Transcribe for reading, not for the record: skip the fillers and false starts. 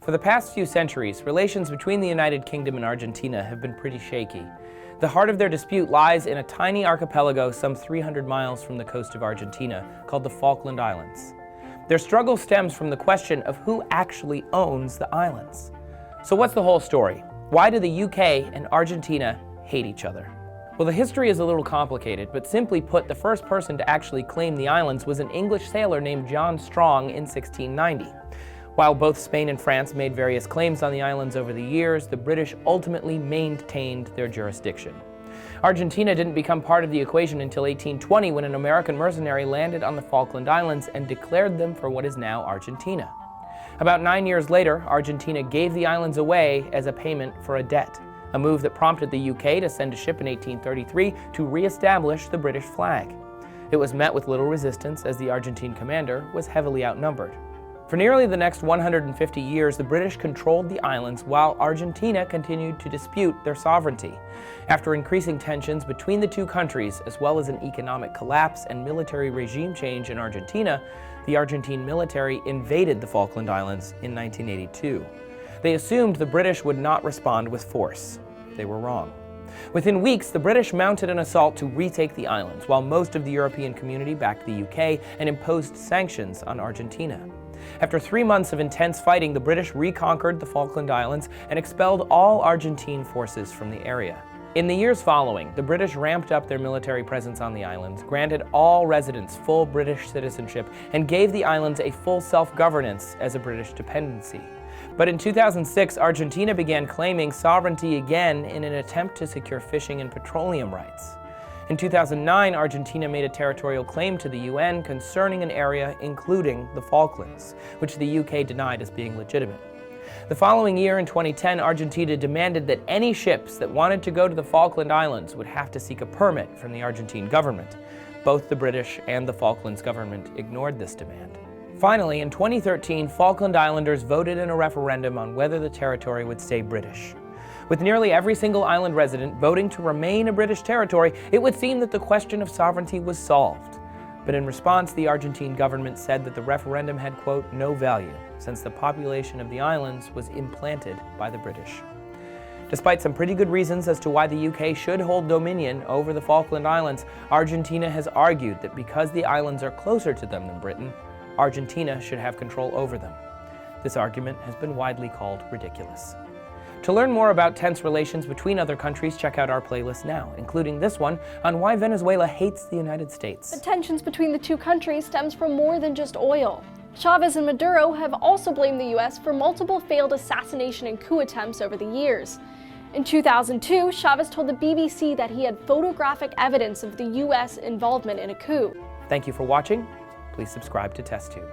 For the past few centuries, relations between the United Kingdom and Argentina have been pretty shaky. The heart of their dispute lies in a tiny archipelago some 300 miles from the coast of Argentina called the Falkland Islands. Their struggle stems from the question of who actually owns the islands. So what's the whole story? Why do the UK and Argentina hate each other? Well, the history is a little complicated, but simply put, the first person to actually claim the islands was an English sailor named John Strong in 1690. While both Spain and France made various claims on the islands over the years, the British ultimately maintained their jurisdiction. Argentina didn't become part of the equation until 1820, when an American mercenary landed on the Falkland Islands and declared them for what is now Argentina. About 9 years later, Argentina gave the islands away as a payment for a debt, a move that prompted the UK to send a ship in 1833 to re-establish the British flag. It was met with little resistance, as the Argentine commander was heavily outnumbered. For nearly the next 150 years, the British controlled the islands while Argentina continued to dispute their sovereignty. After increasing tensions between the two countries, as well as an economic collapse and military regime change in Argentina, the Argentine military invaded the Falkland Islands in 1982. They assumed the British would not respond with force. They were wrong. Within weeks, the British mounted an assault to retake the islands, while most of the European community backed the UK and imposed sanctions on Argentina. After 3 months of intense fighting, the British reconquered the Falkland Islands and expelled all Argentine forces from the area. In the years following, the British ramped up their military presence on the islands, granted all residents full British citizenship, and gave the islands a full self-governance as a British dependency. But in 2006, Argentina began claiming sovereignty again in an attempt to secure fishing and petroleum rights. In 2009, Argentina made a territorial claim to the UN concerning an area including the Falklands, which the UK denied as being legitimate. The following year, in 2010, Argentina demanded that any ships that wanted to go to the Falkland Islands would have to seek a permit from the Argentine government. Both the British and the Falklands government ignored this demand. Finally, in 2013, Falkland Islanders voted in a referendum on whether the territory would stay British. With nearly every single island resident voting to remain a British territory, it would seem that the question of sovereignty was solved. But in response, the Argentine government said that the referendum had, quote, no value, since the population of the islands was implanted by the British. Despite some pretty good reasons as to why the UK should hold dominion over the Falkland Islands, Argentina has argued that because the islands are closer to them than Britain, Argentina should have control over them. This argument has been widely called ridiculous. To learn more about tense relations between other countries, check out our playlist now, including this one on why Venezuela hates the United States. The tensions between the two countries stems from more than just oil. Chavez and Maduro have also blamed the US for multiple failed assassination and coup attempts over the years. In 2002, Chavez told the BBC that he had photographic evidence of the US involvement in a coup. Thank you for watching. Please subscribe to TestTube.